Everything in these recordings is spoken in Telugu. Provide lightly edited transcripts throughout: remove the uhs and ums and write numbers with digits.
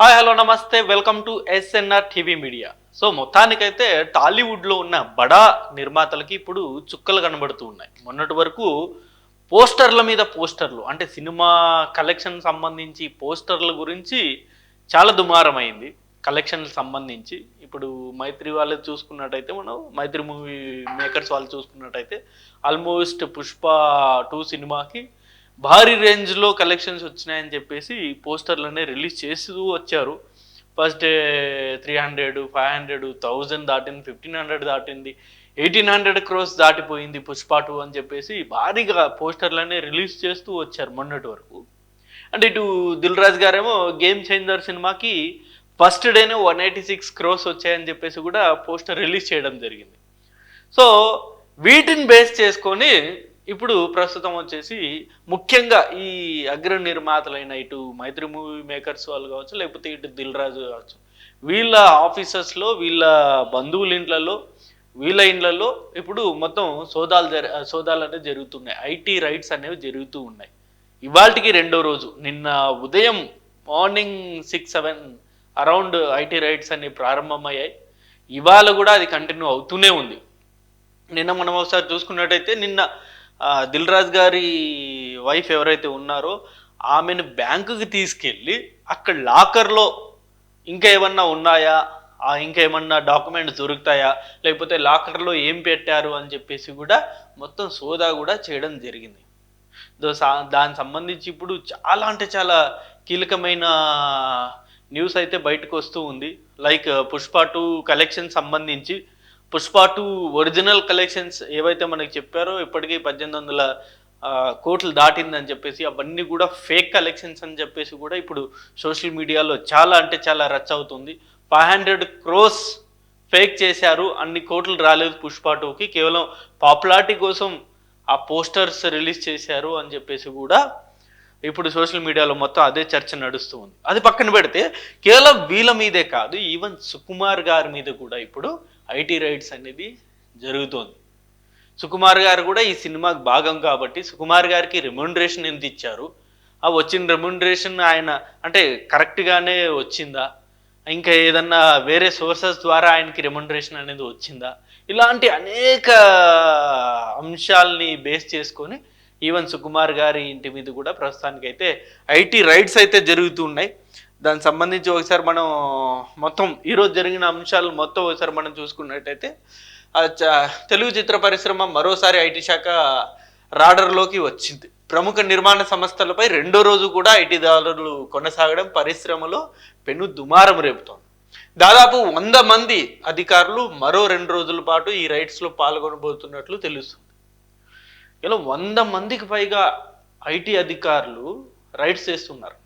హాయ్ హలో నమస్తే welcome to SNR TV media. So మొత్తానికైతే టాలీవుడ్లో ఉన్న బడా నిర్మాతలకి ఇప్పుడు చుక్కలు కనబడుతూ ఉన్నాయి. మొన్నటి వరకు పోస్టర్ల మీద పోస్టర్లు అంటే సినిమా కలెక్షన్ సంబంధించి పోస్టర్ల గురించి చాలా దుమారమైంది. కలెక్షన్ సంబంధించి ఇప్పుడు మైత్రి వాళ్ళు చూసుకున్నట్టయితే మనం మైత్రి మూవీ మేకర్స్ వాళ్ళు చూసుకున్నట్టయితే ఆల్మోస్ట్ పుష్ప 2 సినిమాకి భారీ రేంజ్లో కలెక్షన్స్ వచ్చినాయని చెప్పేసి పోస్టర్లనే రిలీజ్ చేస్తూ వచ్చారు. ఫస్ట్ డే 300, 500, 1000 దాటింది, 1500 దాటింది, 1800 క్రోర్స్ దాటిపోయింది పుష్ప 2 అని చెప్పేసి భారీగా పోస్టర్లనే రిలీజ్ చేస్తూ వచ్చారు మొన్నటి వరకు. అంటే ఇటు దిల్ రాజు గారేమో గేమ్ చేంజర్ సినిమాకి ఫస్ట్ డేనే 186 క్రోర్స్ వచ్చాయని చెప్పేసి కూడా పోస్టర్ రిలీజ్ చేయడం జరిగింది. సో వీటిని బేస్ చేసుకొని ఇప్పుడు ప్రస్తుతం వచ్చేసి ముఖ్యంగా ఈ అగ్ర నిర్మాతలైన ఇటు మైత్రి మూవీ మేకర్స్ వాళ్ళు కావచ్చు, లేకపోతే ఇటు దిల్ రాజు కావచ్చు, వీళ్ళ ఆఫీసెస్లో వీళ్ళ బంధువుల ఇండ్లలో వీళ్ళ ఇండ్లలో ఇప్పుడు మొత్తం సోదాలు అనేవి జరుగుతున్నాయి. ఐటీ రైట్స్ అనేవి జరుగుతూ ఉన్నాయి. ఇవాళకి రెండో రోజు. నిన్న ఉదయం మార్నింగ్ 6-7 అరౌండ్ ఐటీ రైట్స్ అన్ని ప్రారంభమయ్యాయి. ఇవాళ కూడా అది కంటిన్యూ అవుతూనే ఉంది. నిన్న మనం ఒకసారి చూసుకున్నట్టయితే నిన్న దిల్ రాజు గారి వైఫ్ ఎవరైతే ఉన్నారో ఆమెను బ్యాంకుకి తీసుకెళ్ళి అక్కడ లాకర్లో ఇంకా ఏమన్నా ఉన్నాయా, ఇంకా ఏమన్నా డాక్యుమెంట్స్ దొరుకుతాయా, లేకపోతే లాకర్లో ఏం పెట్టారు అని చెప్పేసి కూడా మొత్తం సోదా కూడా చేయడం జరిగింది. దానికి సంబంధించి ఇప్పుడు చాలా అంటే చాలా కీలకమైన న్యూస్ అయితే బయటకు వస్తూ ఉంది. లైక్ పుష్ప 2 కలెక్షన్ సంబంధించి పుష్ప 2 ఒరిజినల్ కలెక్షన్స్ ఏవైతే మనకి చెప్పారో ఇప్పటికీ 1800 కోట్లు దాటిందని చెప్పేసి అవన్నీ కూడా ఫేక్ కలెక్షన్స్ అని చెప్పేసి కూడా ఇప్పుడు సోషల్ మీడియాలో చాలా అంటే చాలా రచ్చ అవుతుంది. 500 క్రోర్స్ ఫేక్ చేశారు, అన్ని కోట్లు రాలేదు పుష్ప 2కి, కేవలం పాపులారిటీ కోసం ఆ పోస్టర్స్ రిలీజ్ చేశారు అని చెప్పేసి కూడా ఇప్పుడు సోషల్ మీడియాలో మొత్తం అదే చర్చ నడుస్తూ ఉంది. అది పక్కన పెడితే కేవలం వీళ్ళ మీదే కాదు, ఈవెన్ సుకుమార్ గారి మీద కూడా ఇప్పుడు ఐటీ రైట్స్ అనేది జరుగుతోంది. సుకుమార్ గారు కూడా ఈ సినిమాకి భాగం కాబట్టి సుకుమార్ గారికి రెమ్యూనరేషన్ ఎంత ఇచ్చారు, ఆ వచ్చిన రెమ్యూనరేషన్ ఆయన అంటే కరెక్ట్గానే వచ్చిందా, ఇంకా ఏదన్నా వేరే సోర్సెస్ ద్వారా ఆయనకి రెమ్యూనరేషన్ అనేది వచ్చిందా, ఇలాంటి అనేక అంశాలని బేస్ చేసుకొని ఈవెన్ సుకుమార్ గారి ఇంటి మీద కూడా ప్రస్తుతానికి అయితే ఐటీ రైట్స్ అయితే జరుగుతూ ఉన్నాయి. దానికి సంబంధించి ఒకసారి మనం మొత్తం ఈరోజు జరిగిన అంశాలు మొత్తం ఒకసారి మనం చూసుకున్నట్టయితే తెలుగు చిత్ర పరిశ్రమ మరోసారి ఐటీ శాఖ రాడర్లోకి వచ్చింది. ప్రముఖ నిర్మాణ సంస్థలపై రెండో రోజు కూడా ఐటీ దాడులు కొనసాగడం పరిశ్రమలో పెను దుమారం రేపుతోంది. దాదాపు 100 మంది అధికారులు మరో 2 రోజుల పాటు ఈ రైట్స్లో పాల్గొనబోతున్నట్లు తెలుస్తుంది. ఇలా 100 మందికి పైగా ఐటీ అధికారులు రైట్స్ చేస్తున్నారు.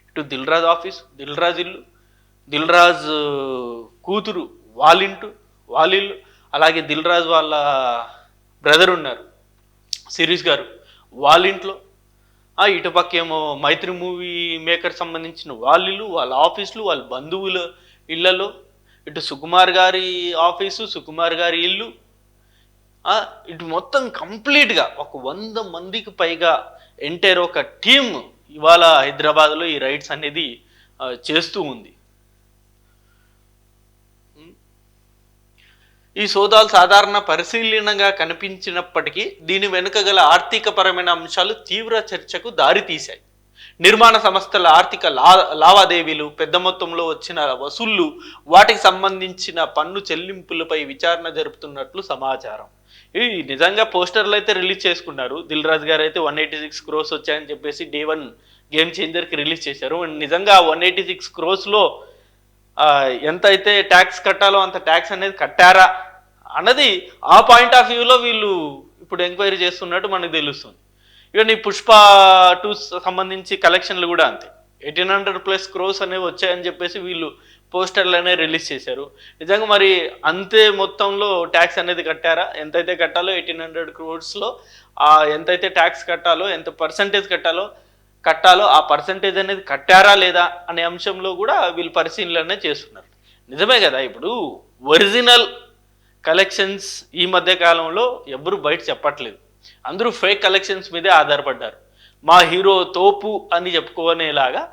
ఇటు దిల్ రాజు ఆఫీస్, దిల్ రాజు ఇల్లు, దిల్ రాజు కూతురు వాళ్ళిల్లు, అలాగే దిల్ రాజు వాళ్ళ బ్రదర్ ఉన్నారు శిరీష్ గారు, వాళ్ళ ఇంట్లో, ఇటుపక్క ఏమో మైత్రి మూవీ మేకర్ సంబంధించిన వాళ్ళిల్లు, వాళ్ళ ఆఫీసులు, వాళ్ళ బంధువుల ఇళ్లలో, ఇటు సుకుమార్ గారి ఆఫీసు, సుకుమార్ గారి ఇల్లు, ఇటు మొత్తం కంప్లీట్గా ఒక 100 మందికి పైగా ఎంటైర్ ఒక టీమ్ ఇవాళ హైదరాబాద్లో ఈ రైడ్స్ అనేది చేస్తూ ఉంది. ఈ సోదాలు సాధారణ పరిశీలనగా కనిపించినప్పటికీ దీని వెనుక గల ఆర్థికపరమైన అంశాలు తీవ్ర చర్చకు దారితీశాయి. నిర్మాణ సంస్థల ఆర్థిక లావాదేవీలు, పెద్ద మొత్తంలో వచ్చిన వసూళ్లు, వాటికి సంబంధించిన పన్ను చెల్లింపులపై విచారణ జరుపుతున్నట్లు సమాచారం. ఈ నిజంగా పోస్టర్లు అయితే రిలీజ్ చేసుకున్నారు. దిల్ రాజు గారు అయితే 186 క్రోర్స్ వచ్చాయని చెప్పేసి Day 1 గేమ్ చేంజర్కి రిలీజ్ చేశారు. నిజంగా 186 క్రోర్స్లో ఎంత అయితే ట్యాక్స్ కట్టాలో అంత ట్యాక్స్ అనేది కట్టారా అన్నది ఆ పాయింట్ ఆఫ్ వ్యూలో వీళ్ళు ఇప్పుడు ఎంక్వైరీ చేస్తున్నట్టు మనకు తెలుస్తుంది. ఇవన్నీ పుష్ప 2 సంబంధించి కలెక్షన్లు కూడా అంతే, 1800+ క్రోర్స్ అనేవి వచ్చాయని చెప్పేసి వీళ్ళు పోస్టర్లు అనేవి రిలీజ్ చేశారు. నిజంగా మరి అంతే మొత్తంలో ట్యాక్స్ అనేది కట్టారా, ఎంతైతే కట్టాలో 1800 క్రోర్స్లో ఎంతైతే ట్యాక్స్ కట్టాలో, ఎంత పర్సంటేజ్ కట్టాలో ఆ పర్సంటేజ్ అనేది కట్టారా లేదా అనే అంశంలో కూడా వీళ్ళు పరిశీలన చేస్తున్నారు. నిజమే కదా, ఇప్పుడు ఒరిజినల్ కలెక్షన్స్ ఈ మధ్య కాలంలో ఎవరు బయట చెప్పట్లేదు, అందరూ ఫేక్ కలెక్షన్స్ మీదే ఆధారపడ్డారు. మా హీరో తోపు అని చెప్పుకునేలాగా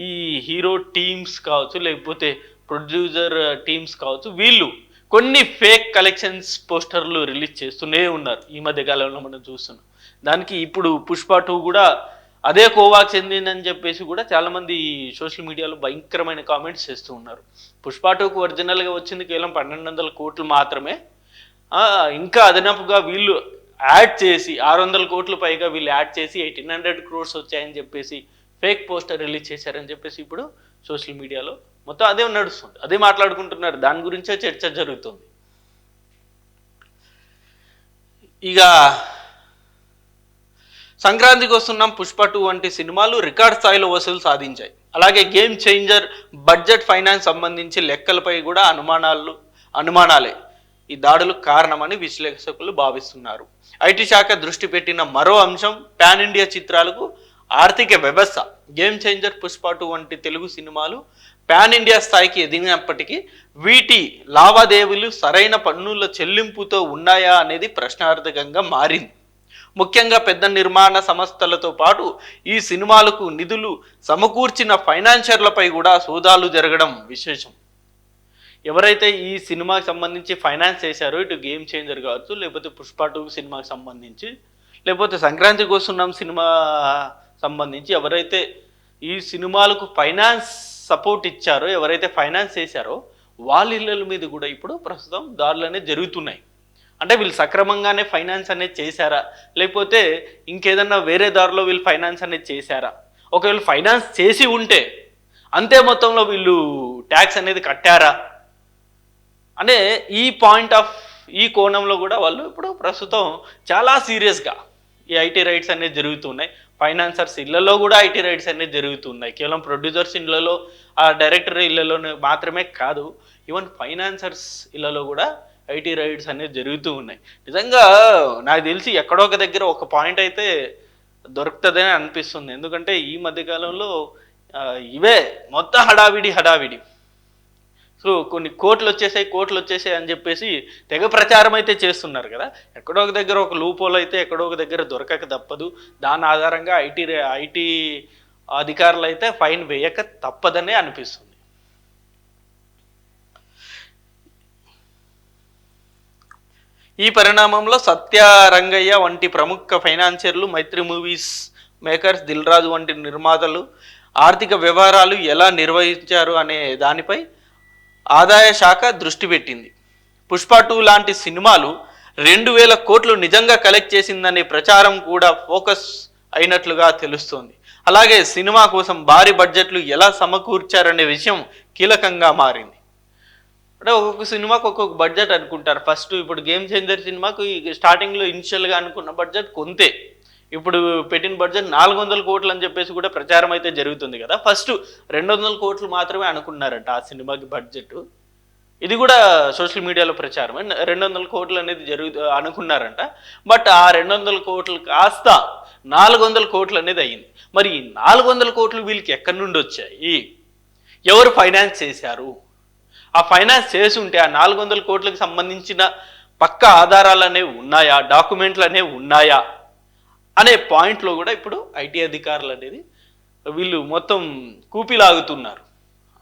ఈ హీరో టీమ్స్ కావచ్చు, లేకపోతే ప్రొడ్యూసర్ టీమ్స్ కావచ్చు, వీళ్ళు కొన్ని ఫేక్ కలెక్షన్స్ పోస్టర్లు రిలీజ్ చేస్తూనే ఉన్నారు. ఈ మధ్య కాలంలో మనం చూస్తున్నాం. దానికి ఇప్పుడు పుష్ప 2 కూడా అదే కోవాకు చెందిందని చెప్పేసి కూడా చాలామంది సోషల్ మీడియాలో భయంకరమైన కామెంట్స్ చేస్తూ ఉన్నారు. పుష్ప 2కు ఒరిజినల్గా వచ్చింది కేవలం 1200 కోట్లు మాత్రమే. ఇంకా అదనపుగా వీళ్ళు యాడ్ చేసి 600 కోట్లు పైగా వీళ్ళు యాడ్ చేసి 1800 crores వచ్చాయని చెప్పేసి ఫేక్ పోస్టర్ రిలీజ్ చేశారని చెప్పేసి ఇప్పుడు సోషల్ మీడియాలో మొత్తం అదే నడుస్తుంది, అదే మాట్లాడుకుంటున్నారు, దాని గురించే చర్చ జరుగుతుంది. ఇక సంక్రాంతికి వస్తున్నాం పుష్ప 2 వంటి సినిమాలు రికార్డ్ స్థాయిలో వసూలు సాధించాయి. అలాగే గేమ్ చేంజర్ బడ్జెట్ ఫైనాన్స్ సంబంధించి లెక్కలపై కూడా అనుమానాలే ఈ దాడులకు కారణమని విశ్లేషకులు భావిస్తున్నారు. ఐటీ శాఖ దృష్టి పెట్టిన మరో అంశం పాన్ ఇండియా చిత్రాలకు ఆర్థిక వ్యవస్థ. గేమ్ చేంజర్, పుష్ప 2 వంటి తెలుగు సినిమాలు పాన్ ఇండియా స్థాయికి ఎదిగినప్పటికీ వీటి లావాదేవీలు సరైన పన్నుల చెల్లింపుతో ఉన్నాయా అనేది ప్రశ్నార్థకంగా మారింది. ముఖ్యంగా పెద్ద నిర్మాణ సంస్థలతో పాటు ఈ సినిమాలకు నిధులు సమకూర్చిన ఫైనాన్షియర్లపై కూడా సోదాలు జరగడం విశేషం. ఎవరైతే ఈ సినిమాకి సంబంధించి ఫైనాన్స్ చేశారో, ఇటు గేమ్ చేంజర్ కావచ్చు, లేకపోతే పుష్ప 2 సినిమాకి సంబంధించి, లేకపోతే సంక్రాంతికి వస్తున్నాం సినిమా సంబంధించి ఎవరైతే ఈ సినిమాలకు ఫైనాన్స్ సపోర్ట్ ఇచ్చారో, ఎవరైతే ఫైనాన్స్ చేశారో వాళ్ళ ఇళ్ళ మీద కూడా ఇప్పుడు ప్రస్తుతం దాడులు అనేది జరుగుతున్నాయి. అంటే వీళ్ళు సక్రమంగానే ఫైనాన్స్ అనేది చేశారా, లేకపోతే ఇంకేదన్నా వేరే దారిలో వీళ్ళు ఫైనాన్స్ అనేది చేశారా? ఒకవేళ ఫైనాన్స్ చేసి ఉంటే అంతే మొత్తంలో వీళ్ళు ట్యాక్స్ అనేది కట్టారా అంటే ఈ కోణంలో కూడా వాళ్ళు ఇప్పుడు ప్రస్తుతం చాలా సీరియస్గా ఈ ఐటీ రైట్స్ అనేది జరుగుతున్నాయి. ఫైనాన్సర్స్ ఇళ్లలో కూడా ఐటీ రైట్స్ అనేది జరుగుతున్నాయి. కేవలం ప్రొడ్యూసర్స్ ఇళ్లలో, ఆ డైరెక్టర్ ఇళ్లలో మాత్రమే కాదు, ఈవెన్ ఫైనాన్సర్స్ ఇళ్లలో కూడా ఐటీ రైట్స్ అనేది జరుగుతూ ఉన్నాయి. నిజంగా నాకు తెలిసి ఎక్కడో ఒక దగ్గర ఒక పాయింట్ అయితే దొరుకుతుందని అనిపిస్తుంది. ఎందుకంటే ఈ మధ్యకాలంలో ఇవే మొత్తం హడావిడి. సో కొన్ని కోట్లు వచ్చేసాయి అని చెప్పేసి తెగ ప్రచారం అయితే చేస్తున్నారు కదా. ఎక్కడో ఒక దగ్గర ఒక లూపోల్ అయితే ఎక్కడో ఒక దగ్గర దొరకక తప్పదు. దాని ఆధారంగా ఐటీ అధికారులు అయితే ఫైన్ వేయక తప్పదనే అనిపిస్తుంది. ఈ పరిణామంలో సత్యరంగయ్య వంటి ప్రముఖ ఫైనాన్షియర్లు, మైత్రి మూవీస్ మేకర్స్, దిల్ రాజు వంటి నిర్మాతలు ఆర్థిక వ్యవహారాలు ఎలా నిర్వహించారు అనే దానిపై ఆదాయ శాఖ దృష్టి పెట్టింది. పుష్ప 2 లాంటి సినిమాలు 2000 కోట్లు నిజంగా కలెక్ట్ చేసిందనే ప్రచారం కూడా ఫోకస్ అయినట్లుగా తెలుస్తోంది. అలాగే సినిమా కోసం భారీ బడ్జెట్లు ఎలా సమకూర్చారనే విషయం కీలకంగా మారింది. అంటే ఒక్కొక్క సినిమాకు ఒక్కొక్క బడ్జెట్ అనుకుంటారు. ఫస్ట్ ఇప్పుడు గేమ్ చేంజర్ సినిమాకు స్టార్టింగ్లో ఇనిషియల్గా అనుకున్న బడ్జెట్ కొంతే, ఇప్పుడు పెట్టిన బడ్జెట్ 400 కోట్లు అని చెప్పేసి కూడా ప్రచారం అయితే జరుగుతుంది కదా. ఫస్ట్ 200 కోట్లు మాత్రమే అనుకున్నారంట ఆ సినిమాకి బడ్జెట్. ఇది కూడా సోషల్ మీడియాలో ప్రచారం. 200 కోట్లు అనేది అనుకున్నారంట. బట్ ఆ 200 కోట్లు కాస్త 400 కోట్లు అనేది అయ్యింది. మరి ఈ 400 కోట్లు వీళ్ళకి ఎక్కడి నుండి వచ్చాయి? ఎవరు ఫైనాన్స్ చేశారు? ఆ ఫైనాన్స్ చేసి ఉంటే ఆ 400 కోట్లకు సంబంధించిన పక్కా ఆధారాలు అనేవి ఉన్నాయా, డాక్యుమెంట్లు అనేవి ఉన్నాయా అనే పాయింట్లో కూడా ఇప్పుడు ఐటీ అధికారులు అనేది వీళ్ళు మొత్తం కూపిలాగుతున్నారు.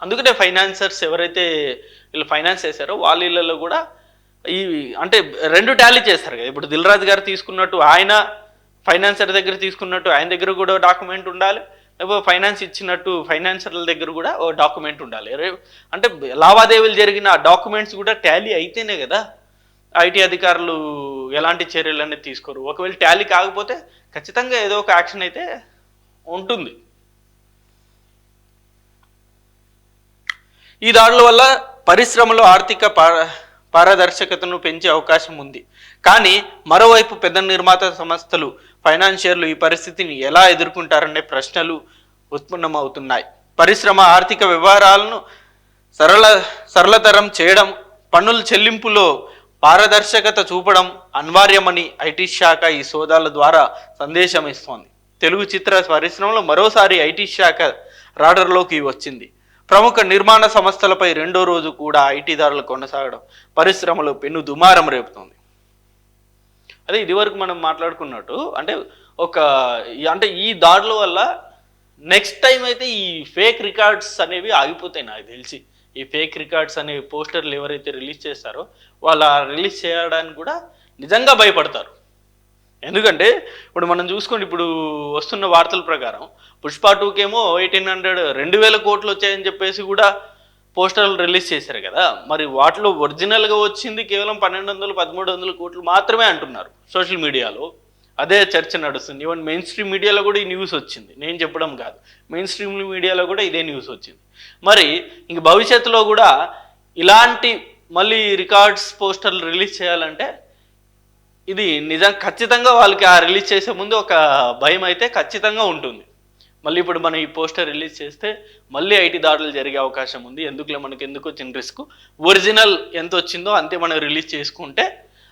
అందుకనే ఫైనాన్సర్స్ ఎవరైతే వీళ్ళు ఫైనాన్స్ చేశారో వాళ్ళ ఇళ్ళలో కూడా ఈ అంటే 2 టాలీ చేస్తారు కదా. ఇప్పుడు దిల్ రాజు గారు తీసుకున్నట్టు ఆయన ఫైనాన్సర్ దగ్గర తీసుకున్నట్టు ఆయన దగ్గర కూడా డాక్యుమెంట్ ఉండాలి, లేకపోతే ఫైనాన్స్ ఇచ్చినట్టు ఫైనాన్సర్ల దగ్గర కూడా ఓ డాక్యుమెంట్ ఉండాలి. అంటే లావాదేవీలు జరిగిన డాక్యుమెంట్స్ కూడా టాలీ అయితేనే కదా ఐటీ అధికారులు ఎలాంటి చర్యలు అనేది తీసుకోరు. ఒకవేళ టాలీ కాకపోతే ఖచ్చితంగా ఏదో ఒక యాక్షన్ అయితే ఉంటుంది. ఈ దాడుల వల్ల పరిశ్రమలో ఆర్థిక పారదర్శకతను పెంచే అవకాశం ఉంది. కానీ మరోవైపు పెద్ద నిర్మాత సంస్థలు, ఫైనాన్షియర్లు ఈ పరిస్థితిని ఎలా ఎదుర్కొంటారనే ప్రశ్నలు ఉత్పన్నమవుతున్నాయి. పరిశ్రమ ఆర్థిక వ్యవహారాలను సరళతరం చేయడం, పన్నుల చెల్లింపులో పారదర్శకత చూపడం అనివార్యమని ఐటీ శాఖ ఈ సోదాల ద్వారా సందేశం ఇస్తోంది. తెలుగు చిత్ర పరిశ్రమలో మరోసారి ఐటీ శాఖ రాడర్లోకి వచ్చింది. ప్రముఖ నిర్మాణ సంస్థలపై 2వ రోజు కూడా ఐటీ దాడులు కొనసాగడం పరిశ్రమలో పెను దుమారం రేపుతోంది. అదే ఇదివరకు మనం మాట్లాడుకున్నట్టు అంటే ఒక అంటే ఈ దాడుల వల్ల నెక్స్ట్ టైం అయితే ఈ ఫేక్ రికార్డ్స్ అనేవి ఆగిపోతాయి నాకు తెలిసి. ఈ ఫేక్ రికార్డ్స్ అనే పోస్టర్లు ఎవరైతే రిలీజ్ చేస్తారో వాళ్ళు రిలీజ్ చేయడానికి కూడా నిజంగా భయపడతారు. ఎందుకంటే ఇప్పుడు మనం చూసుకోండి, ఇప్పుడు వస్తున్న వార్తల ప్రకారం పుష్ప 2కేమో 1800 కోట్లు వచ్చాయని చెప్పేసి కూడా పోస్టర్లు రిలీజ్ చేశారు కదా. మరి వాటిలో ఒరిజినల్గా వచ్చింది కేవలం 1200-1300 కోట్లు మాత్రమే అంటున్నారు సోషల్ మీడియాలో. అదే చర్చ నడుస్తుంది. ఈవెన్ మెయిన్ స్ట్రీమ్ మీడియాలో కూడా ఈ న్యూస్ వచ్చింది, నేను చెప్పడం కాదు, మెయిన్ స్ట్రీమ్ మీడియాలో కూడా ఇదే న్యూస్ వచ్చింది. మరి ఇంక భవిష్యత్తులో కూడా ఇలాంటి మళ్ళీ రికార్డ్స్ పోస్టర్లు రిలీజ్ చేయాలంటే ఇది నిజం ఖచ్చితంగా వాళ్ళకి ఆ రిలీజ్ చేసే ముందు ఒక భయం అయితే ఖచ్చితంగా ఉంటుంది. మళ్ళీ ఇప్పుడు మనం ఈ పోస్టర్ రిలీజ్ చేస్తే మళ్ళీ ఐటీ దాడులు జరిగే అవకాశం ఉంది, ఎందుకులే మనకి ఎందుకు వచ్చిన రిస్క్, ఒరిజినల్ ఎంత వచ్చిందో అంతే మనం రిలీజ్ చేసుకుంటే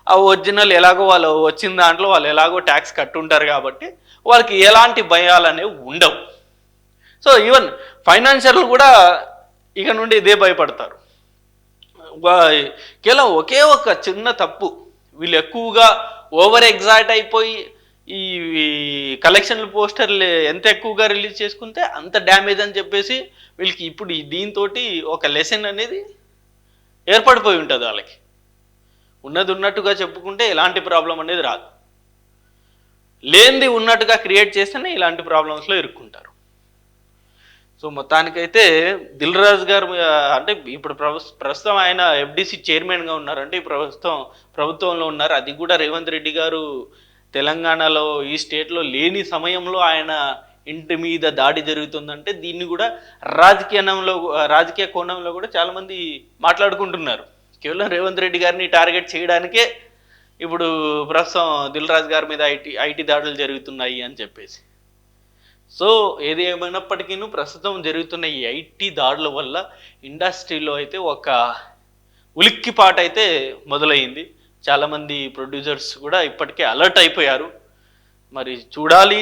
ఆ ఒరిజినల్ ఎలాగో వాళ్ళు వచ్చిన దాంట్లో వాళ్ళు ఎలాగో ట్యాక్స్ కట్టుంటారు కాబట్టి వాళ్ళకి ఎలాంటి భయాలు అనేవి ఉండవు. సో ఈవెన్ ఫైనాన్షియల్ కూడా ఇక నుండి ఇదే భయపడతారు. కేవలం ఒకే ఒక చిన్న తప్పు, వీళ్ళు ఎక్కువగా ఓవర్ ఎగ్జైట్ అయిపోయి ఈ కలెక్షన్ల పోస్టర్లు ఎంత ఎక్కువగా రిలీజ్ చేసుకుంటే అంత డ్యామేజ్ అని చెప్పేసి వీళ్ళకి ఇప్పుడు దీంతో ఒక లెసన్ అనేది ఏర్పడిపోయి ఉంటుంది. వాళ్ళకి ఉన్నది ఉన్నట్టుగా చెప్పుకుంటే ఎలాంటి ప్రాబ్లం అనేది రాదు, లేనిది ఉన్నట్టుగా క్రియేట్ చేస్తేనే ఇలాంటి ప్రాబ్లమ్స్లో ఇరుక్కుంటారు. సో మొత్తానికైతే దిల్ రాజు గారు అంటే ఇప్పుడు ప్రస్తుతం ఆయన ఎఫ్డిసి చైర్మన్గా ఉన్నారంటే ఈ ప్రభుత్వంలో ఉన్నారు. అది కూడా రేవంత్ రెడ్డి గారు తెలంగాణలో ఈ స్టేట్లో లేని సమయంలో ఆయన ఇంటి మీద దాడి జరుగుతుందంటే దీన్ని కూడా రాజకీయ కోణంలో కూడా చాలామంది మాట్లాడుకుంటున్నారు. కేవలం రేవంత్ రెడ్డి గారిని టార్గెట్ చేయడానికే ఇప్పుడు ప్రస్తుతం దిల్ రాజు గారి మీద ఐటీ దాడులు జరుగుతున్నాయి అని చెప్పేసి. సో ఏది ఏమైనప్పటికీ ప్రస్తుతం జరుగుతున్న ఈ ఐటీ దాడుల వల్ల ఇండస్ట్రీలో అయితే ఒక ఉలిక్కిపాటు అయితే మొదలైంది. చాలామంది ప్రొడ్యూసర్స్ కూడా ఇప్పటికే అలర్ట్ అయిపోయారు. మరి చూడాలి,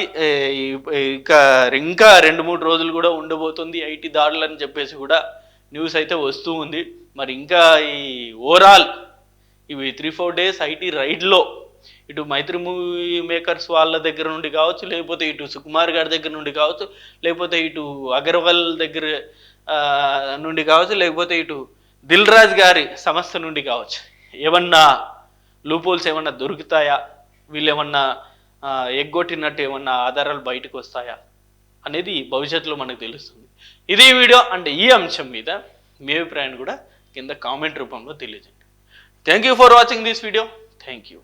ఇంకా 2-3 రోజులు కూడా ఉండబోతుంది ఐటీ దాడులు అని చెప్పేసి కూడా న్యూస్ అయితే వస్తూ ఉంది. మరి ఇంకా ఈ ఓవరాల్ ఇవి 3-4 డేస్ ఐటీ రైడ్లో ఇటు మైత్రి మూవీ మేకర్స్ వాళ్ళ దగ్గర నుండి కావచ్చు, లేకపోతే ఇటు సుకుమార్ గారి దగ్గర నుండి కావచ్చు, లేకపోతే ఇటు అగర్వాల్ దగ్గర నుండి కావచ్చు, లేకపోతే ఇటు దిల్ రాజు గారి సంస్థ నుండి కావచ్చు, ఏమన్నా లూపోల్స్ ఏమన్నా దొరుకుతాయా, వీళ్ళు ఏమన్నా ఎగ్గొట్టినట్టు ఏమన్నా ఆధారాలు బయటకు వస్తాయా అనేది భవిష్యత్తులో మనకు తెలుస్తుంది. ఇది వీడియో అంటే ఈ అంశం మీద మీ అభిప్రాయాన్ని కూడా కింద కామెంట్ రూపంలో తెలియజేయండి. Thank you for watching this video. Thank you.